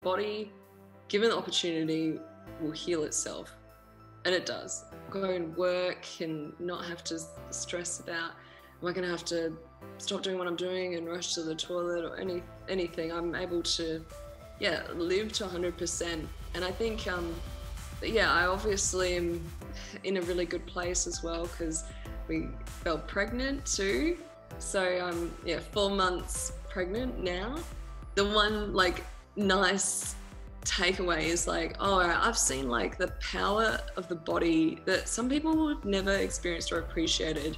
body, given the opportunity, will heal itself. And it does. Go and work and not have to stress about, am I going to have to stop doing what I'm doing and rush to the toilet or anything. I'm able to, live to 100%. And I think, I obviously am in a really good place as well, because we fell pregnant too. So I'm 4 months pregnant now. The one nice takeaway is I've seen the power of the body that some people have never experienced or appreciated.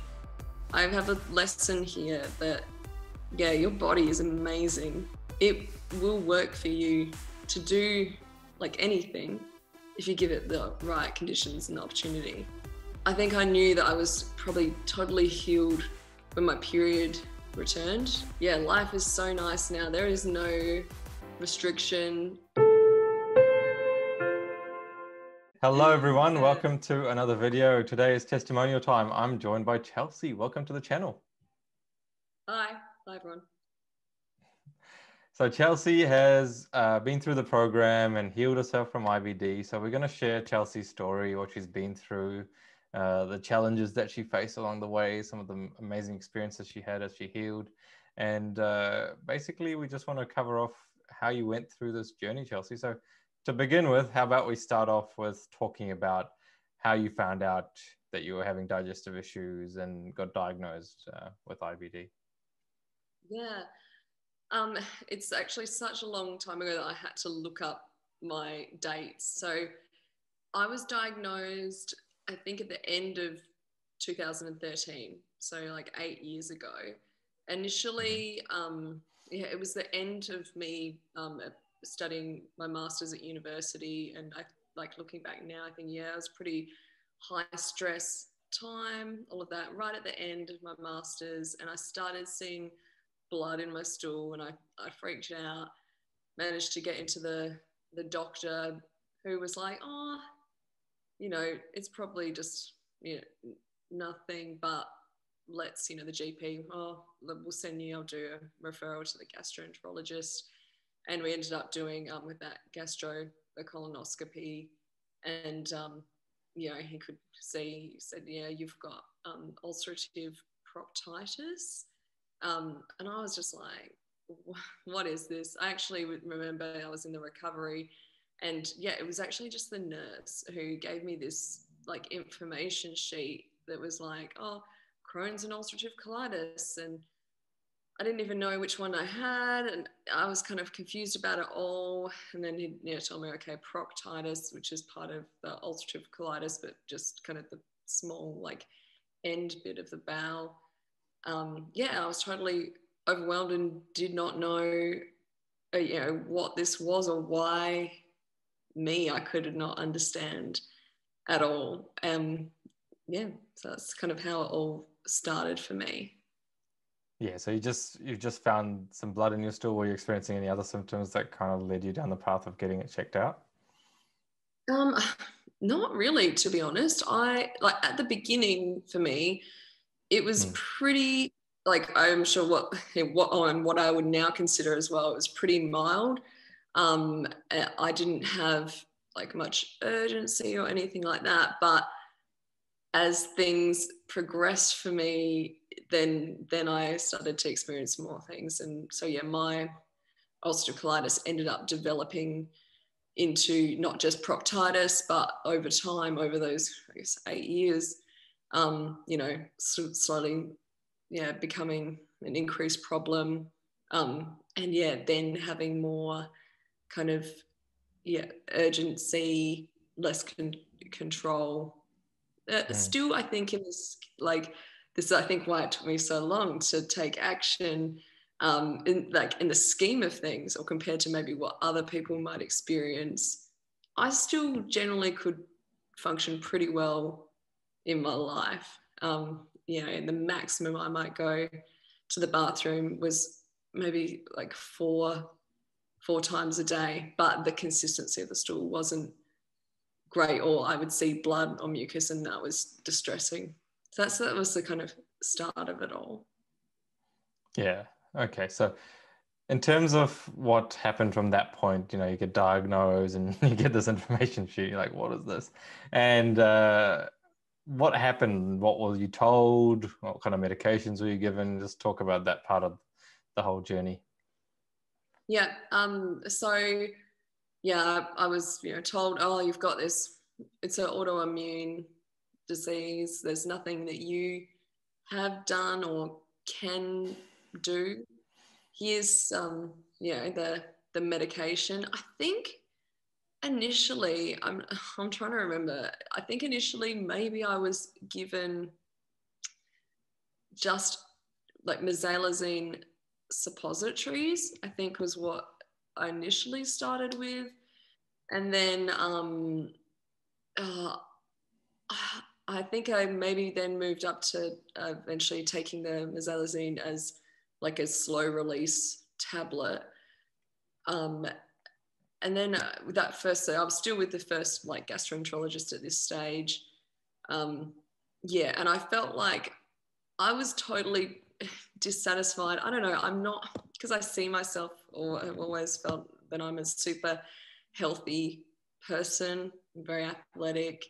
I have a lesson here that your body is amazing. It will work for you to do anything if you give it the right conditions and the opportunity. I think I knew that I was probably totally healed when my period returned. Life is so nice now. There is no restriction. Hello everyone, welcome to another video. Today is testimonial time. I'm joined by Chelcey. Welcome to the channel. Hi everyone. So Chelcey has been through the program and healed herself from IBD. So we're going to share Chelcey's story, what she's been through, the challenges that she faced along the way, some of the amazing experiences she had as she healed. And basically we just want to cover off how you went through this journey, Chelcey. So to begin with, how about we start off with talking about how you found out that you were having digestive issues and got diagnosed with IBD? It's actually such a long time ago that I had to look up my dates. So I was diagnosed, I think, at the end of 2013, so 8 years ago. Initially, it was the end of me studying my master's at university, and I looking back now, I think it was pretty high stress time, all of that, right at the end of my master's, and I started seeing blood in my stool, and I freaked out. Managed to get into the doctor, who was like, it's probably just nothing, but let's, the GP, we'll send you, I'll do a referral to the gastroenterologist. And we ended up doing with that gastro a colonoscopy, and he could see, he said, you've got ulcerative proctitis, and I was just like, what is this? I actually remember I was in the recovery, and it was actually just the nurse who gave me this information sheet that was Crohn's and ulcerative colitis, and I didn't even know which one I had, and I was kind of confused about it all. And then he told me, okay, proctitis, which is part of the ulcerative colitis, but just kind of the small end bit of the bowel. I was totally overwhelmed and did not know, what this was or why me. I could not understand at all. So that's kind of how it all started for me. Yeah, so you just found some blood in your stool. Were you experiencing any other symptoms that kind of led you down the path of getting it checked out? Not really, to be honest. I at the beginning for me, it was pretty I'm sure what I would now consider as well. It was pretty mild. I didn't have much urgency or anything like that, but as things progressed for me, then I started to experience more things. And so, my ulcerative colitis ended up developing into not just proctitis, but over time, over those, 8 years, slowly, becoming an increased problem. And then having more kind of, urgency, less control. Still, I think in this, this, I think why it took me so long to take action, in the scheme of things, or compared to maybe what other people might experience, I still generally could function pretty well in my life. And the maximum I might go to the bathroom was maybe four times a day, but the consistency of the stool wasn't great, or I would see blood or mucus, and that was distressing. So that was the kind of start of it all. Yeah. Okay. So In terms of what happened from that point, you get diagnosed and you get this information sheet, you're like, what is this? And what happened? What were you told? What kind of medications were you given? Just talk about that part of the whole journey. Yeah. So yeah, I was, told, oh, you've got this, it's an autoimmune disease. There's nothing that you have done or can do. Here's the medication. I think initially, I'm trying to remember. I think initially maybe I was given just like mesalazine suppositories, I think was what I initially started with. And then I think I maybe then moved up to eventually taking the mesalazine as like a slow release tablet. And then that first, so I was still with the first like gastroenterologist at this stage. And I felt like I was totally dissatisfied. I don't know, I'm not, because I see myself, or have always felt that I'm a super healthy person, very athletic,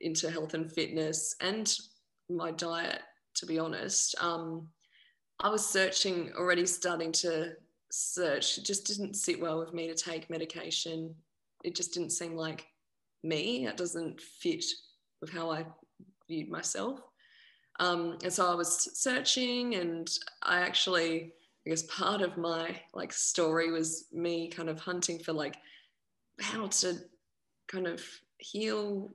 into health and fitness and my diet, to be honest. I was searching, already starting to search. It just didn't sit well with me to take medication. It just didn't seem like me. It doesn't fit with how I viewed myself. And so I was searching, and I guess part of my like story was me kind of hunting for like how to kind of heal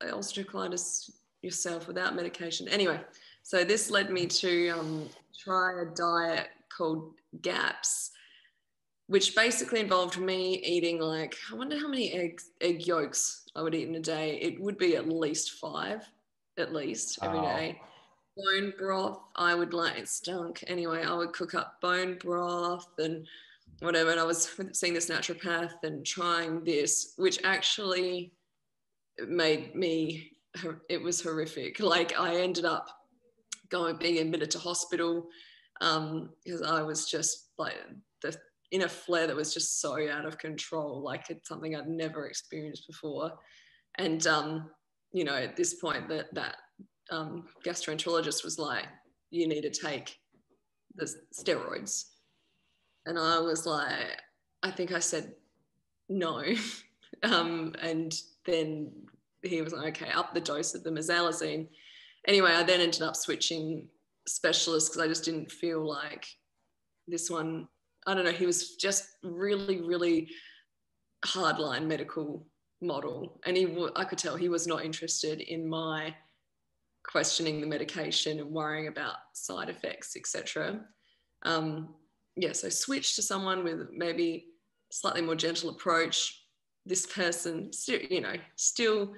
ulcerative colitis yourself without medication. Anyway, so this led me to try a diet called GAPS, which basically involved me eating like, I wonder how many egg yolks I would eat in a day. It would be at least 5, at least every day. Bone broth, I would like, it stunk. Anyway, I would cook up bone broth and whatever. And I was seeing this naturopath and trying this, which actually made me, it was horrific. Like I ended up being admitted to hospital because I was just like in a flare that was just so out of control. Like it's something I'd never experienced before. And, at this point that gastroenterologist was like, you need to take the steroids. And I was like, I think I said no. And then he was like, okay, up the dose of the mesalazine. Anyway, I then ended up switching specialists because I just didn't feel like this one, I don't know, he was just really, really hardline medical model. And I could tell he was not interested in my questioning the medication and worrying about side effects, etc. So switch to someone with maybe slightly more gentle approach. This person still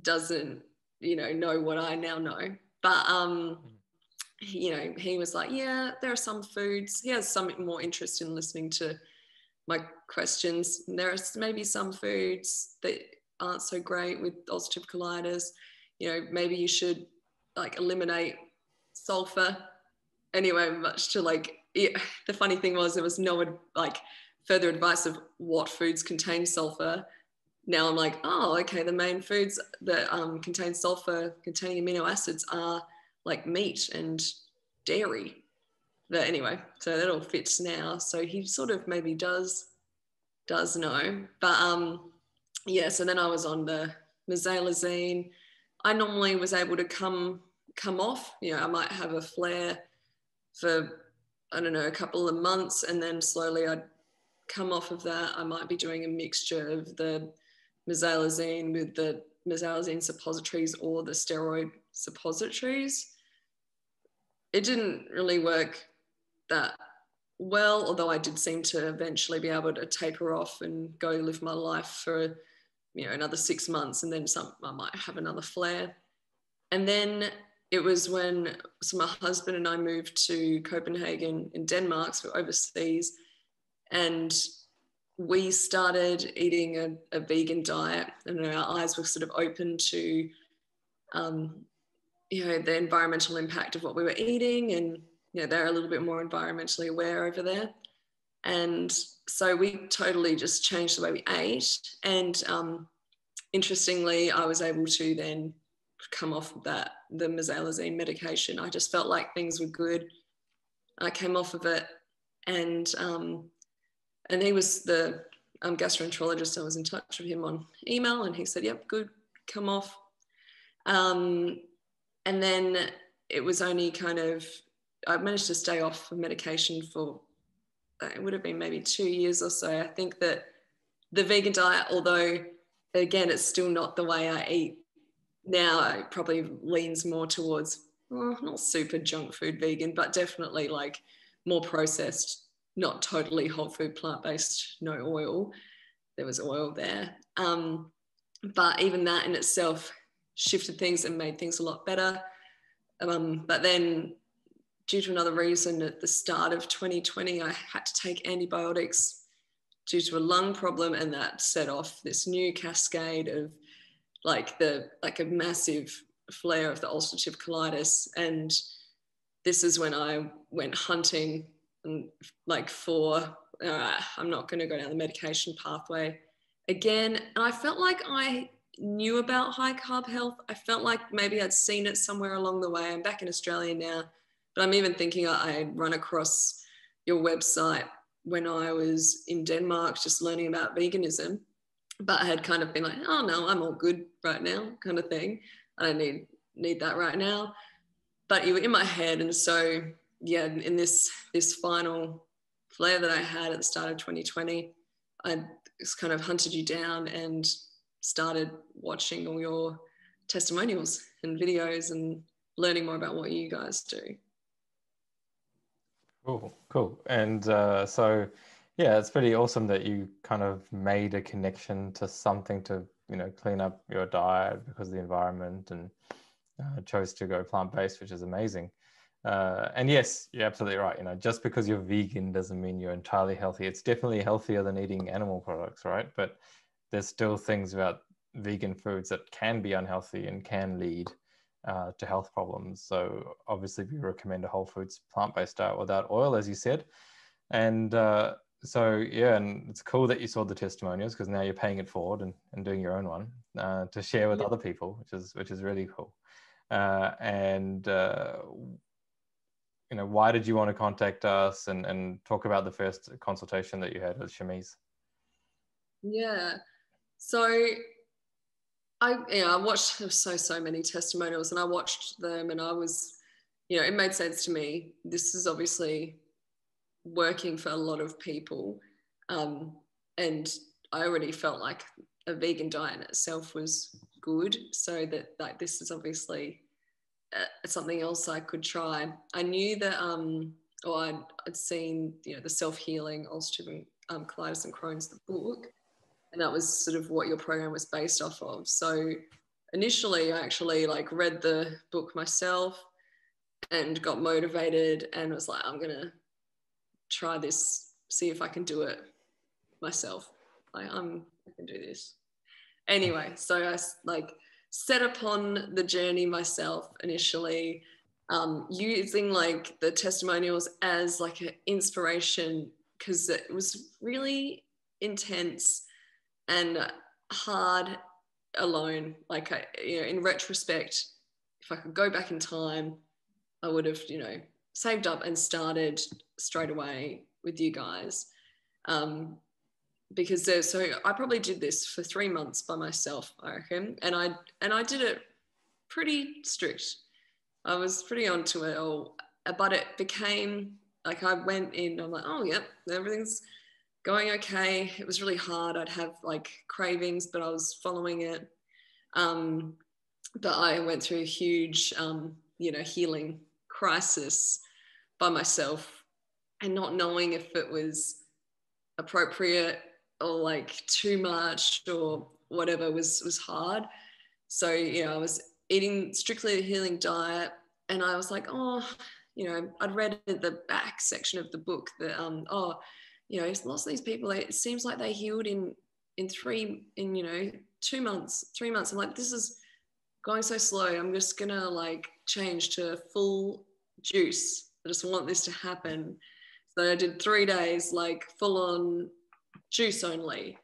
doesn't, know what I now know. But, he was like, yeah, there are some foods. He has some more interest in listening to my questions. There are maybe some foods that aren't so great with ulcerative colitis. Maybe you should like eliminate sulfur. Anyway, much to like, the funny thing was there was no like further advice of what foods contain sulfur. Now I'm like, oh, okay, the main foods that contain sulfur containing amino acids are like meat and dairy. But anyway, so that all fits now. So he sort of maybe does know. But so then I was on the mesalazine. I normally was able to come off. I might have a flare for, I don't know, a couple of months, and then slowly I'd come off of that. I might be doing a mixture of the mesalazine with the mesalazine suppositories or the steroid suppositories. It didn't really work that well, although I did seem to eventually be able to taper off and go live my life for, another 6 months, and then I might have another flare. And then it was when my husband and I moved to Copenhagen in Denmark, so overseas, and we started eating a vegan diet, and our eyes were sort of open to, the environmental impact of what we were eating. And they're a little bit more environmentally aware over there. And so we totally just changed the way we ate. And interestingly, I was able to then come off of the mesalazine medication. I just felt like things were good. I came off of it, and he was the gastroenterologist. I was in touch with him on email, and he said, "Yep, good, come off." And then it was only I managed to stay off of medication for, it would have been maybe 2 years or so. I think that the vegan diet, although again, it's still not the way I eat now, it probably leans more towards, not super junk food vegan, but definitely like more processed, not totally whole food, plant-based, no oil. There was oil there. But even that in itself shifted things and made things a lot better. But then due to another reason, at the start of 2020, I had to take antibiotics due to a lung problem, and that set off this new cascade of like a massive flare of the ulcerative colitis. And this is when I went hunting and I'm not going to go down the medication pathway again. And I felt like I knew about High Carb Health. I felt like maybe I'd seen it somewhere along the way. I'm back in Australia now, but I'm even thinking I'd run across your website when I was in Denmark, just learning about veganism, but I had kind of been like, oh no, I'm all good right now, kind of thing. I don't need that right now. But you were in my head. And so, yeah, in this final flare that I had at the start of 2020, I just kind of hunted you down and started watching all your testimonials and videos and learning more about what you guys do. Cool. And so, yeah, it's pretty awesome that you kind of made a connection to something to, clean up your diet because of the environment, and chose to go plant-based, which is amazing. And yes, you're absolutely right. Just because you're vegan doesn't mean you're entirely healthy. It's definitely healthier than eating animal products, right? But there's still things about vegan foods that can be unhealthy and can lead to health problems. So obviously we recommend a whole foods plant-based diet without oil, as you said. And so, yeah, and it's cool that you saw the testimonials, because now you're paying it forward and doing your own one to share with other people, which is really cool. Why did you want to contact us and talk about the first consultation that you had with Chelceys? Yeah. So I watched so many testimonials, and I watched them, and I was, it made sense to me. This is obviously working for a lot of people. And I already felt like a vegan diet in itself was good. So that like this is obviously something else I could try. I knew that, I'd seen, the self-healing ulcerative colitis and Crohn's, the book, and that was sort of what your program was based off of. So initially I actually read the book myself and got motivated and was like, I'm gonna try this, see if I can do it myself. I can do this. Anyway, so I set upon the journey myself initially, using the testimonials as an inspiration, because it was really intense and hard alone. In retrospect, if I could go back in time, I would have, saved up and started straight away with you guys. Because so I probably did this for 3 months by myself, I reckon. And I did it pretty strict. I was pretty onto it all, but it became I went in, I'm like, oh, yep, everything's going okay. It was really hard. I'd have cravings, but I was following it. But I went through a huge, healing crisis by myself, and not knowing if it was appropriate or too much or whatever was hard. So, I was eating strictly a healing diet, and I was like, oh, I'd read in the back section of the book that, lots of these people, it seems like they healed in 2 months, 3 months. I'm like, this is going so slow. I'm just gonna change to full juice I just want this to happen. So I did 3 days, like full on juice only.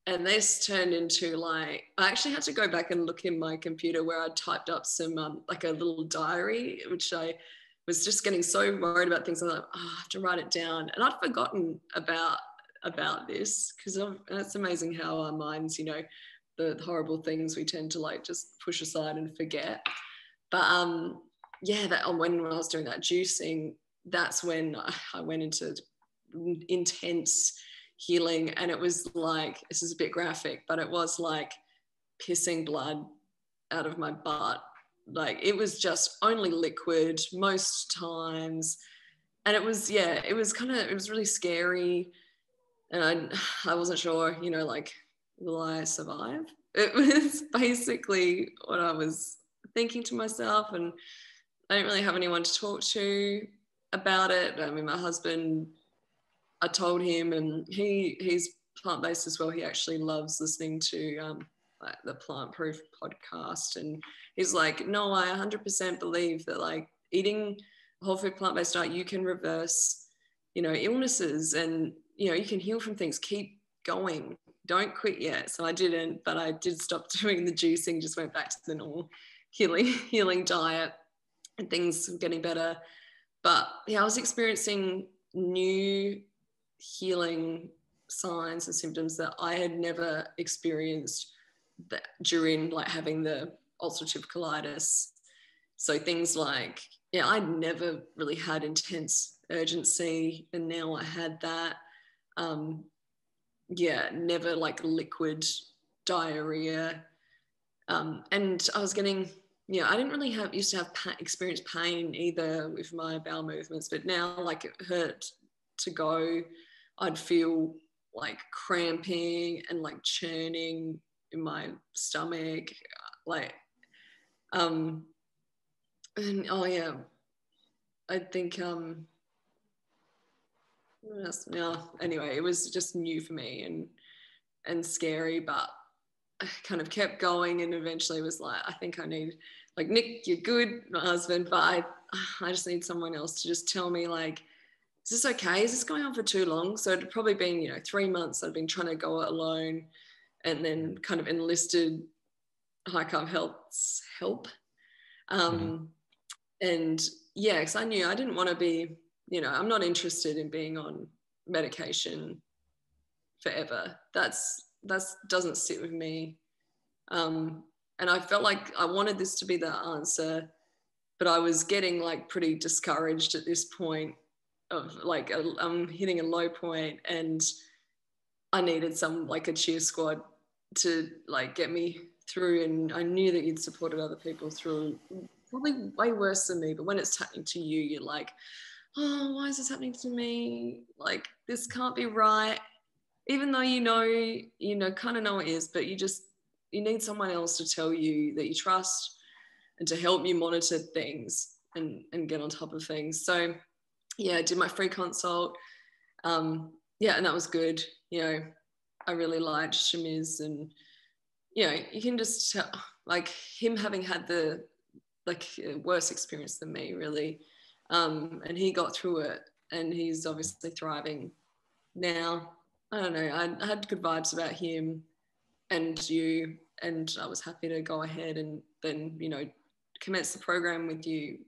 And this turned into like, I actually had to go back and look in my computer where I typed up some, like a little diary, which I was just getting so worried about things. I'm like, oh, I have to write it down. And I'd forgotten about this, because it's amazing how our minds, you know, the horrible things we tend to like just push aside and forget. But yeah, that when I was doing that juicing, that's when I went into intense healing. And it was like, this is a bit graphic, but it was like pissing blood out of my butt. Like, it was just only liquid most times. And it was, yeah, it was really scary. And I wasn't sure, you know, like, will I survive? It was basically what I was thinking to myself. And I didn't really have anyone to talk to about it. I mean, my husband, I told him, and he's plant-based as well. He actually loves listening to like the Plant Proof podcast. And he's like, no, I 100% believe that like eating a whole food plant-based diet, you can reverse, you know, illnesses, and, you know, you can heal from things. Keep going. Don't quit yet. So I didn't, but I did stop doing the juicing, just went back to the normal healing diet, and things were getting better. But yeah, I was experiencing new healing signs and symptoms that I had never experienced during like having the ulcerative colitis. So things like, yeah, I'd never really had intense urgency, and now I had that. Yeah, never like liquid diarrhea. And I was getting, yeah, I didn't really used to have experience pain either with my bowel movements, but now like it hurt to go. I'd feel like cramping and like churning in my stomach, like, and oh yeah, I think, no, anyway, it was just new for me and scary, but I kind of kept going, and eventually was like, I think I need, like, Nick, you're good, my husband, but I just need someone else to just tell me, like, is this okay? Is this going on for too long? So it'd probably been, you know, 3 months I'd been trying to go it alone, and then kind of enlisted High Carb Health's help. And yeah, because I knew I didn't want to be, you know, I'm not interested in being on medication forever. That doesn't sit with me. And I felt like I wanted this to be the answer, but I was getting like pretty discouraged at this point of like, I'm hitting a low point, and I needed some, like a cheer squad to like get me through. And I knew that you'd supported other people through probably way worse than me, but when it's happening to you, you're like, oh, why is this happening to me? Like, this can't be right. Even though you know, kind of know it is, but you need someone else to tell you that you trust, and to help you monitor things and get on top of things. So yeah, I did my free consult. Yeah, and that was good. You know, I really liked Shamiz, and, you know, you can just tell, like, him having had the like worse experience than me, really. And he got through it, and he's obviously thriving now. I don't know. I had good vibes about him and you, and I was happy to go ahead and then, you know, commence the program with you.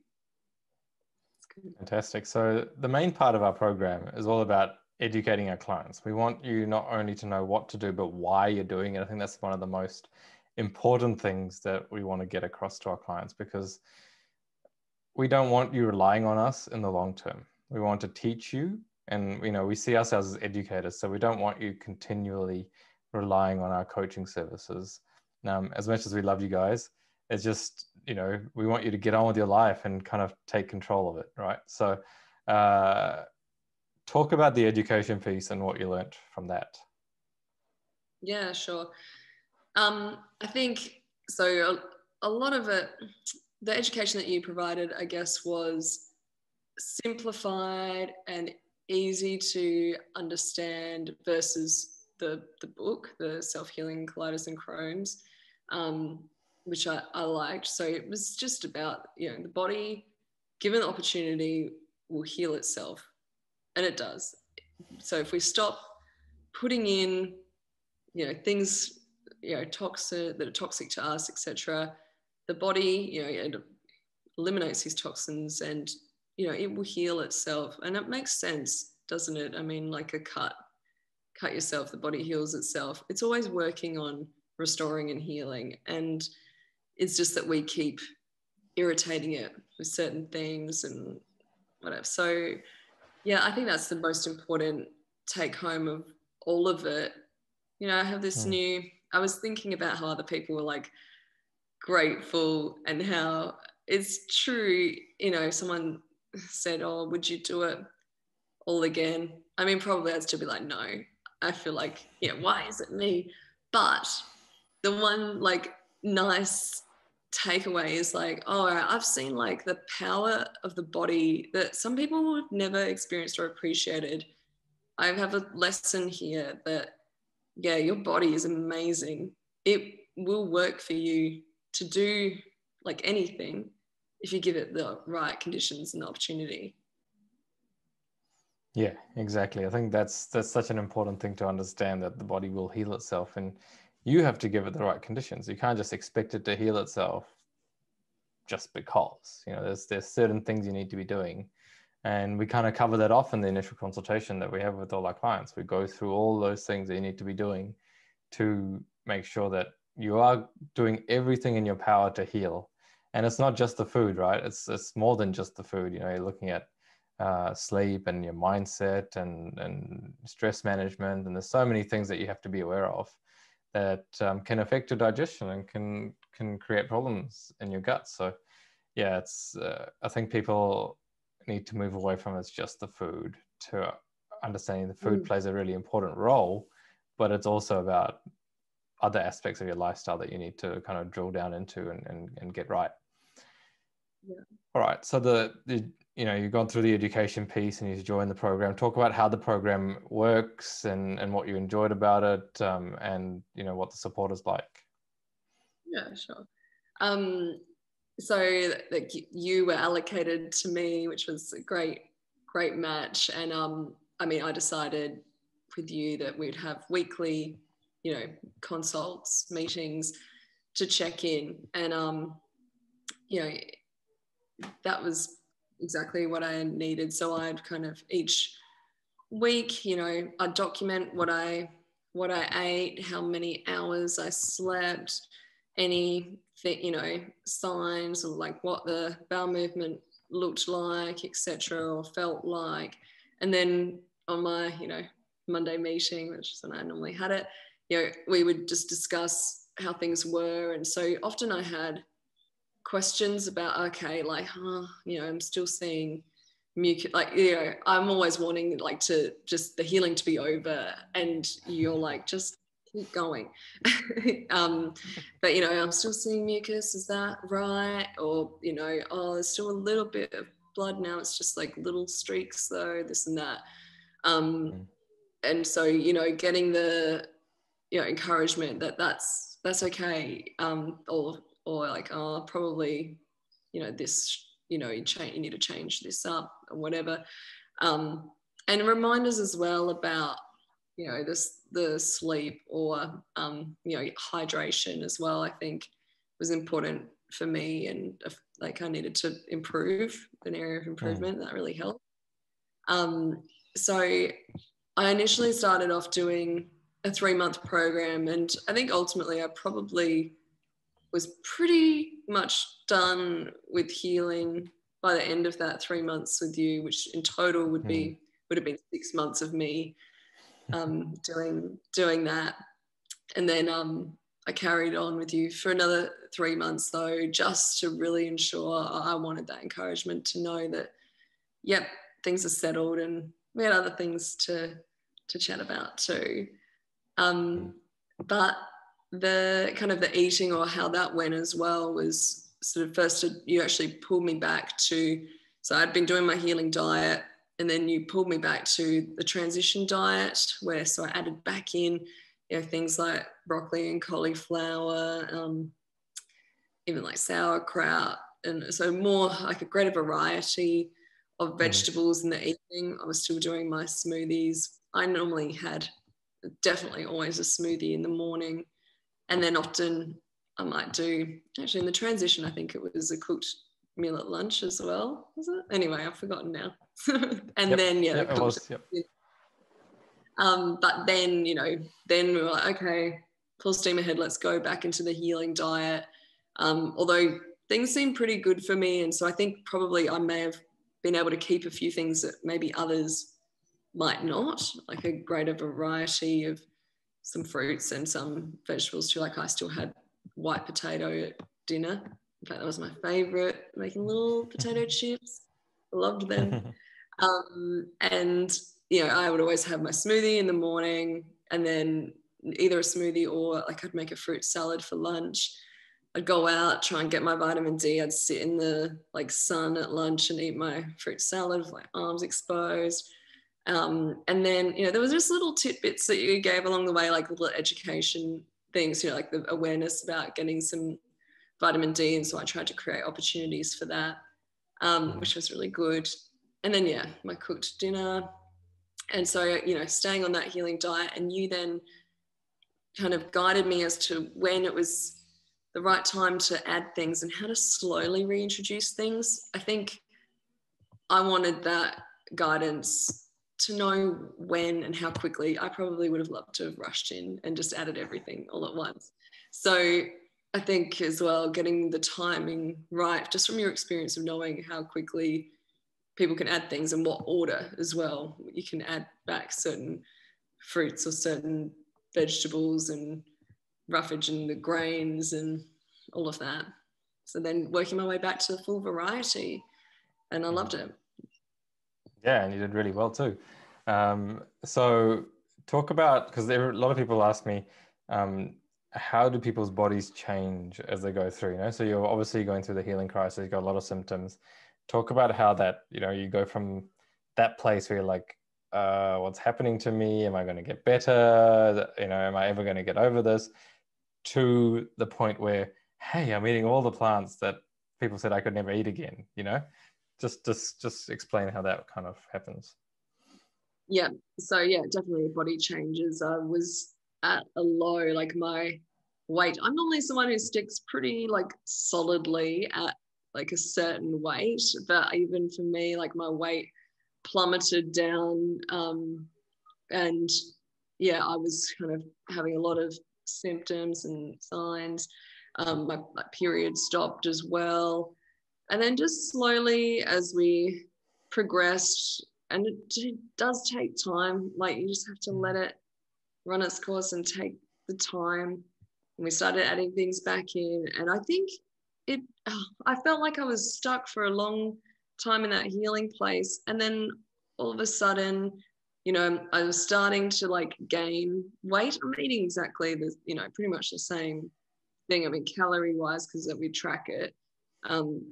Fantastic. So the main part of our program is all about educating our clients. We want you not only to know what to do, but why you're doing it. I think that's one of the most important things that we want to get across to our clients, because we don't want you relying on us in the long term. We want to teach you, and, you know, we see ourselves as educators, so we don't want you continually relying on our coaching services. As much as we love you guys, it's just, you know, we want you to get on with your life and kind of take control of it, right? So talk about the education piece and what you learned from that. Yeah, sure. I think so. A lot of it, the education that you provided, I guess, was simplified and easy to understand versus the book, the Self-Healing Colitis and Crohn's, which I liked. So it was just about, you know, the body given the opportunity will heal itself, and it does. So if we stop putting in, things, toxin that are toxic to us, etc., the body, it eliminates these toxins, and it will heal itself. And it makes sense, doesn't it? I mean, like a cut yourself, the body heals itself. It's always working on restoring and healing, and it's just that we keep irritating it with certain things and whatever. So yeah, I think that's the most important take home of all of it. I have this I was thinking about how other people were like grateful, and how it's true. Someone said, oh, would you do it all again? I mean, probably I'd still be like, no. I feel like, why is it me? But the one like nice takeaway is like, oh, I've seen like the power of the body that some people have never experienced or appreciated. I have a lesson here that, yeah, your body is amazing. It will work for you to do like anything if you give it the right conditions and the opportunity. Yeah, exactly. I think that's such an important thing to understand, that the body will heal itself, and you have to give it the right conditions. You can't just expect it to heal itself just because. There's certain things you need to be doing, and we kind of cover that off in the initial consultation that we have with all our clients. We go through all those things that you need to be doing to make sure that you are doing everything in your power to heal. And it's not just the food, right? It's more than just the food. You're looking at sleep and your mindset and stress management, and there's so many things that you have to be aware of that can affect your digestion and can create problems in your gut. So yeah, it's I think people need to move away from it's just the food to understanding the food plays a really important role, but it's also about other aspects of your lifestyle that you need to kind of drill down into and get right. Yeah. All right. So you've gone through the education piece and you've joined the program. Talk about how the program works and what you enjoyed about it, and what the support is like. Yeah, sure. So like you were allocated to me, which was a great match. And I mean, I decided with you that we'd have weekly, consults, meetings to check in, and that was exactly what I needed. So I'd kind of each week, I'd document what I ate, how many hours I slept, any signs, or like what the bowel movement looked like, etc., or felt like. And then on my Monday meeting, which is when I normally had it, we would just discuss how things were. And so often I had questions about, okay, like, I'm still seeing mucus, like, I'm always wanting like to just the healing to be over, and you're like, just keep going. But I'm still seeing mucus, is that right? Or oh, there's still a little bit of blood now, it's just like little streaks though, this and that. And so getting the encouragement that that's okay, or like, oh, probably this, you need to change this up or whatever, and reminders as well about the sleep, or hydration as well, I think was important for me, and like I needed to improve, an area of improvement that really helped. So I initially started off doing a 3-month program, and I think ultimately I probably was pretty much done with healing by the end of that 3 months with you, which in total would have been 6 months of me doing that. And then I carried on with you for another 3 months though, just to really ensure. I wanted that encouragement to know that, yep, things are settled, and we had other things to chat about too. But the kind of the eating, or how that went as well, was sort of first you actually pulled me back to, so I'd been doing my healing diet, and then you pulled me back to the transition diet, where so I added back in things like broccoli and cauliflower, even like sauerkraut, and so more like a greater variety of vegetables in the evening. I was still doing my smoothies. I normally had definitely always a smoothie in the morning. And then often I might do, actually in the transition, I think it was a cooked meal at lunch as well. Was it? Anyway, I've forgotten now. And then, yeah, it was. But then, then we were like, okay, full steam ahead, let's go back into the healing diet. Although things seem pretty good for me. And so I think probably I may have been able to keep a few things that maybe others might not, like a greater variety of some fruits and some vegetables too. Like I still had white potato at dinner. In fact, that was my favorite, making little potato chips. I loved them. And, I would always have my smoothie in the morning, and then either a smoothie or like I'd make a fruit salad for lunch. I'd go out, try and get my vitamin D. I'd sit in the sun at lunch and eat my fruit salad with my arms exposed. And then, there was just little tidbits that you gave along the way, like little education things, like the awareness about getting some vitamin D. And so I tried to create opportunities for that, which was really good. And then, my cooked dinner. And so, staying on that healing diet, and you then kind of guided me as to when it was the right time to add things and how to slowly reintroduce things. I think I wanted that guidance to know when and how quickly. I probably would have loved to have rushed in and just added everything all at once. So I think as well, getting the timing right, just from your experience of knowing how quickly people can add things and what order as well. You can add back certain fruits or certain vegetables and roughage and the grains and all of that. So then working my way back to the full variety, and I loved it. Yeah, and you did really well too. So talk about, because a lot of people ask me, how do people's bodies change as they go through, So you're obviously going through the healing crisis, you've got a lot of symptoms. Talk about how that, you go from that place where you're like, what's happening to me? Am I going to get better? Am I ever going to get over this? To the point where, hey, I'm eating all the plants that people said I could never eat again, Just explain how that kind of happens. Yeah. So definitely body changes. I was at a low, like my weight. I'm normally someone who sticks pretty solidly at a certain weight, but even for me, my weight plummeted down. And I was kind of having a lot of symptoms and signs. My period stopped as well. And then just slowly as we progressed, and it does take time, you just have to let it run its course and take the time. And we started adding things back in. And I think I felt like I was stuck for a long time in that healing place. And then all of a sudden, I was starting to gain weight. I'm eating exactly the, pretty much the same thing. I mean, calorie wise, because we track it.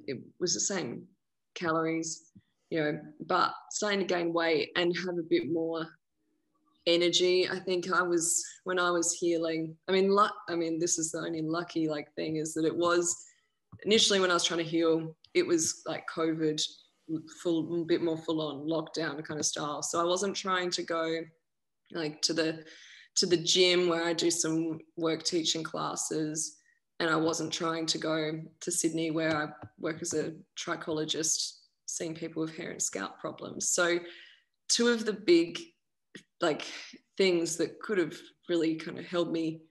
It was the same calories, but starting to gain weight and have a bit more energy. I think when I was healing, I mean, this is the only lucky thing is that it was initially when I was trying to heal, it was COVID, a bit more full on lockdown kind of style. So I wasn't trying to go to the gym where I do some work teaching classes. And I wasn't trying to go to Sydney where I work as a trichologist, seeing people with hair and scalp problems. So two of the big things that could have really kind of held me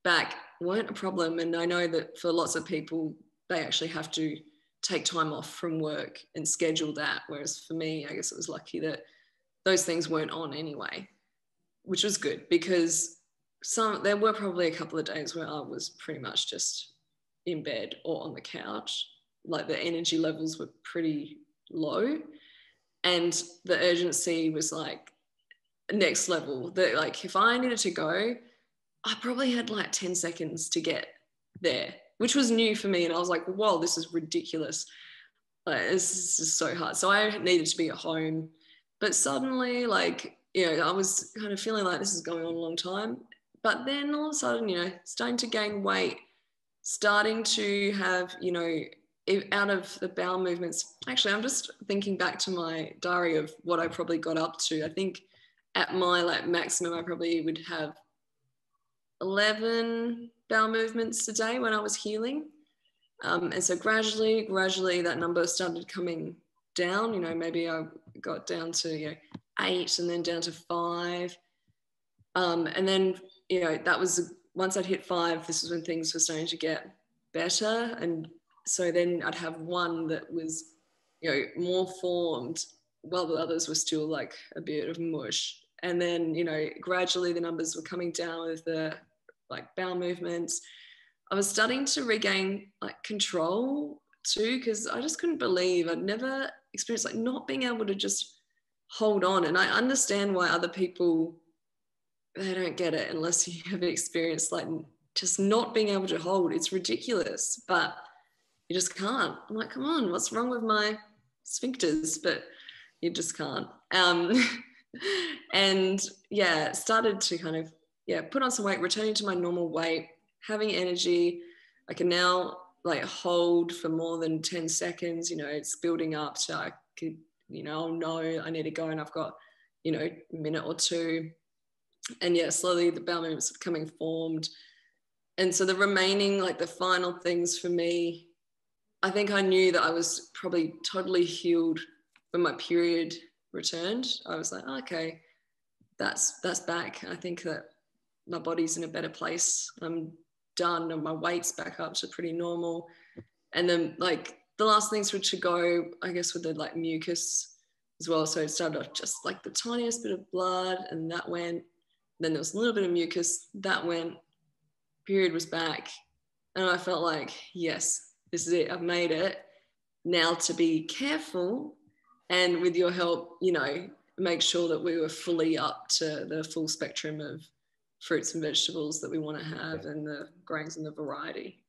back weren't a problem. And I know that for lots of people, they actually have to take time off from work and schedule that. Whereas for me, I guess it was lucky that those things weren't on anyway, which was good because there were probably a couple of days where I was pretty much just in bed or on the couch. The energy levels were pretty low and the urgency was next level. That if I needed to go, I probably had 10 seconds to get there, which was new for me. And I was like, whoa, this is ridiculous. This is just so hard. So I needed to be at home. But suddenly, I was kind of feeling like this is going on a long time. But then all of a sudden, starting to gain weight, starting to have, out of the bowel movements, actually, I'm just thinking back to my diary of what I probably got up to. I think at my like maximum, I probably would have 11 bowel movements a day when I was healing. And so gradually that number started coming down. You know, maybe I got down to 8 and then down to 5. And then, that was, once I'd hit 5, this is when things were starting to get better. And so then I'd have one that was, more formed, while the others were still like a bit of mush. And then, gradually the numbers were coming down with the like bowel movements. I was starting to regain like control too, because I just couldn't believe I'd never experienced like not being able to just hold on. And I understand why other people, they don't get it unless you have experienced like just not being able to hold. It's ridiculous, but you just can't. I'm like, come on, what's wrong with my sphincters? But you just can't. And started to kind of, put on some weight, returning to my normal weight, having energy. I can now like hold for more than 10 seconds, it's building up. So I could, I'll know I need to go and I've got, a minute or two. And slowly the bowel movements are becoming formed. And so the remaining, like the final things for me, I think I knew that I was probably totally healed when my period returned. I was like, okay, that's back. I think that my body's in a better place. I'm done and my weight's back up to pretty normal. And then like the last things were to go, I guess, with the like mucus as well. So it started off just like the tiniest bit of blood and that went. Then there was a little bit of mucus that went. Period was back. And I felt like, yes, this is it. I've made it. Now to be careful and with your help, make sure that we were fully up to the full spectrum of fruits and vegetables that we want to have and the grains and the variety.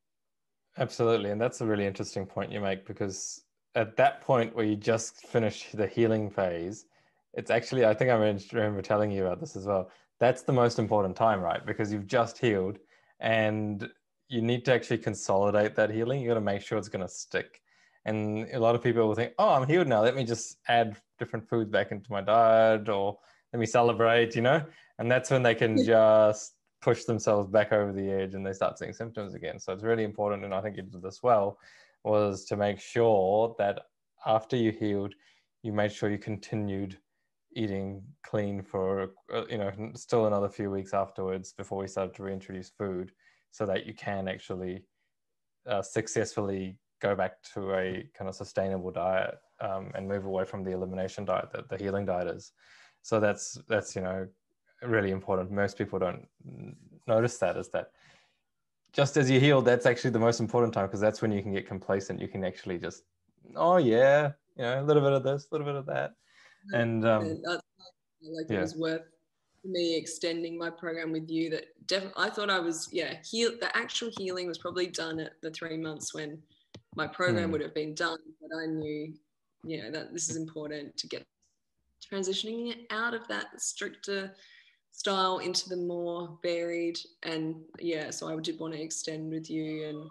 Absolutely. And that's a really interesting point you make, because at that point where you just finish the healing phase, it's actually, I think I remember telling you about this as well. That's the most important time, right? Because you've just healed and you need to actually consolidate that healing. You got to make sure it's going to stick. And a lot of people will think, oh, I'm healed now. Let me just add different foods back into my diet, or let me celebrate, and that's when they can just push themselves back over the edge and they start seeing symptoms again. So it's really important, and I think you did this well, was to make sure that after you healed, you made sure you continued eating clean for, still another few weeks afterwards before we started to reintroduce food, so that you can actually successfully go back to a kind of sustainable diet and move away from the elimination diet that the healing diet is. So that's really important. Most people don't notice that, is that just as you heal, that's actually the most important time, because that's when you can get complacent. You can actually just, oh yeah, a little bit of this, a little bit of that. And it was worth me extending my program with you. That I thought I was healed. The actual healing was probably done at the 3 months when my program would have been done, but I knew that this is important to get transitioning out of that stricter style into the more varied. And so I did want to extend with you, and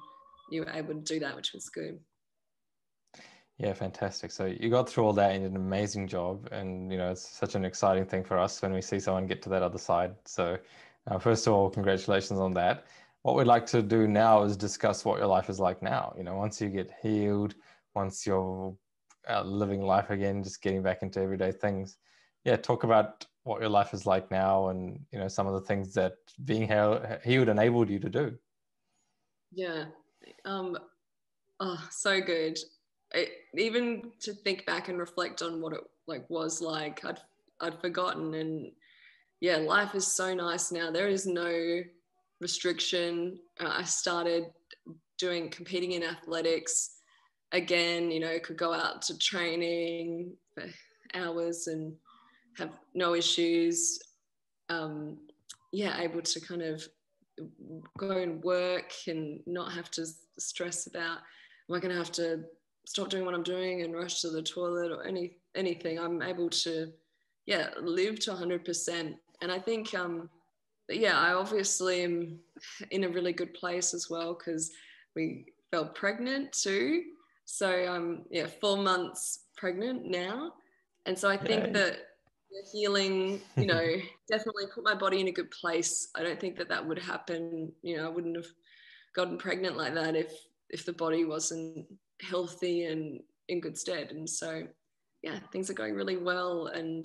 you were able to do that, which was good. Yeah, fantastic. So you got through all that and did an amazing job. And, it's such an exciting thing for us when we see someone get to that other side. So first of all, congratulations on that. What we'd like to do now is discuss what your life is like now. Once you get healed, once you're living life again, just getting back into everyday things. Yeah, talk about what your life is like now, and, some of the things that being healed enabled you to do. Yeah. So good. Even to think back and reflect on what it was like, I'd forgotten. And life is so nice now. There is no restriction. I started competing in athletics again. Could go out to training for hours and have no issues. Able to kind of go and work and not have to stress about, am I going to have to stop doing what I'm doing and rush to the toilet or anything. I'm able to, live to 100%. And I think, I obviously am in a really good place as well, because we felt pregnant too. So yeah, 4 months pregnant now. And so I think Yay. that the healing, you know, definitely put my body in a good place. I don't think that that would happen. You know, I wouldn't have gotten pregnant like that if the body wasn't healthy and in good stead. And so yeah, things are going really well. And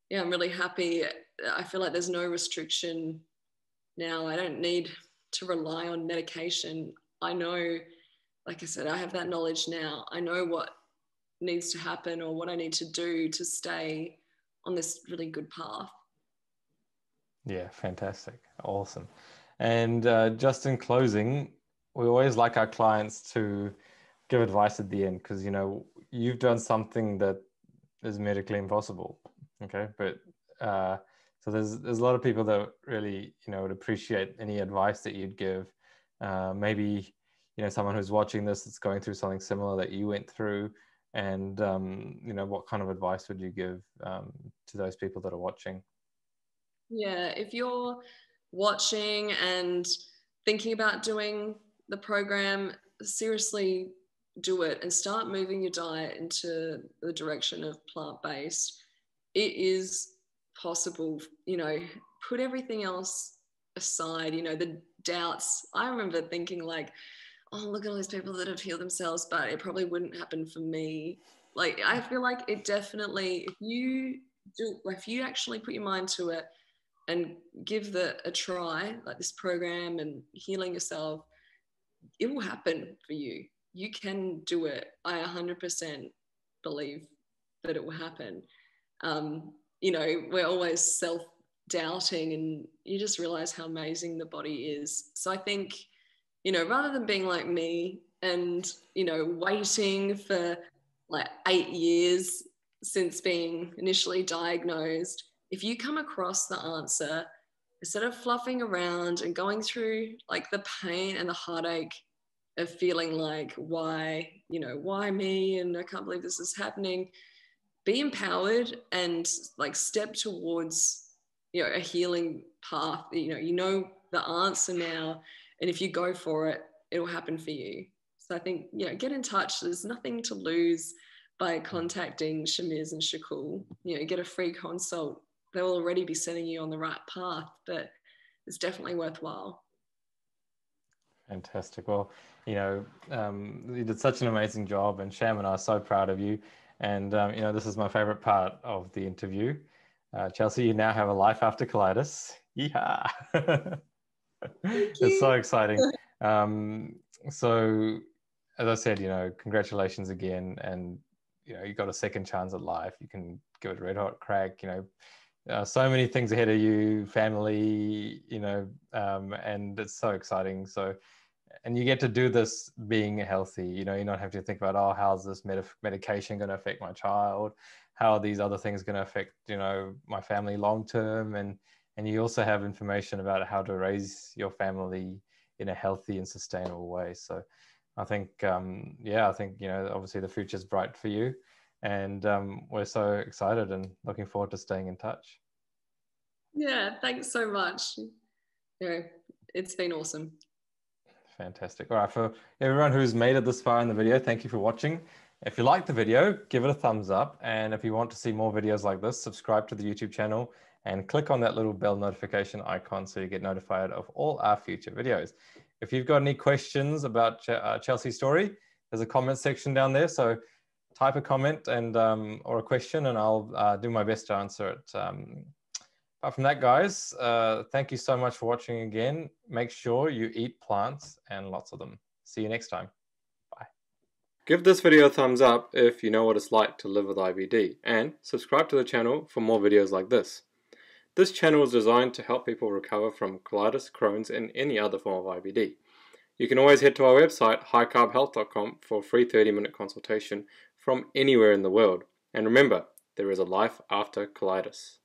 yeah, I'm really happy. I feel like there's no restriction now. I don't need to rely on medication. I know, like I said, I have that knowledge now. I know what needs to happen or what I need to do to stay on this really good path. Yeah, fantastic. Awesome. And just in closing, we always like our clients to give advice at the end because, you know, you've done something that is medically impossible. Okay. But so there's a lot of people that really, you know, would appreciate any advice that you'd give. Maybe, you know, someone who's watching this that's going through something similar that you went through. And, you know, what kind of advice would you give to those people that are watching? Yeah, if you're watching and thinking about doing the program, seriously do it and start moving your diet into the direction of plant-based. It is possible, you know, put everything else aside, you know, the doubts. I remember thinking like, oh, look at all these people that have healed themselves, but it probably wouldn't happen for me. Like, I feel like it definitely, if you actually put your mind to it and give a try, like this program and healing yourself, it will happen for you. You can do it. I 100% believe that it will happen. You know, we're always self-doubting and you just realize how amazing the body is. So I think, you know, rather than being like me and, you know, waiting for like 8 years since being initially diagnosed, if you come across the answer, instead of fluffing around and going through like the pain and the heartache of feeling like, why, you know, why me? And I can't believe this is happening. Be empowered and like step towards, you know, a healing path. You know the answer now. And if you go for it, it'll happen for you. So I think, you know, get in touch. There's nothing to lose by contacting Shamiz and Shakul. You know, get a free consult. They'll already be setting you on the right path, but it's definitely worthwhile. Fantastic. Well, you know, you did such an amazing job, and Sham and I are so proud of you. And, you know, this is my favorite part of the interview. Chelcey, you now have a life after colitis. Yeah. Thank It's so you. exciting. Um, so, as I said, you know, congratulations again. And, you know, you got a second chance at life. You can give it a red hot crack, you know. So many things ahead of you, family, you know, and it's so exciting. So, and you get to do this being healthy. You know, you don't have to think about, oh, how's this medication going to affect my child? How are these other things going to affect, you know, my family long term? And you also have information about how to raise your family in a healthy and sustainable way. So, I think, yeah, I think, you know, obviously the future's bright for you. And we're so excited and looking forward to staying in touch. Yeah, thanks so much. You know, it's been awesome. Fantastic. All right, for everyone who's made it this far in the video, thank you for watching. If you liked the video, give it a thumbs up. And if you want to see more videos like this, subscribe to the YouTube channel and click on that little bell notification icon so you get notified of all our future videos. If you've got any questions about Chelcey's story, there's a comment section down there. So type a comment and or a question, and I'll do my best to answer it. Apart from that, guys, thank you so much for watching again. Make sure you eat plants and lots of them. See you next time. Bye. Give this video a thumbs up if you know what it's like to live with IBD, and subscribe to the channel for more videos like this. This channel is designed to help people recover from colitis, Crohn's, and any other form of IBD. You can always head to our website, highcarbhealth.com, for a free 30-minute consultation from anywhere in the world. And remember, there is a life after colitis.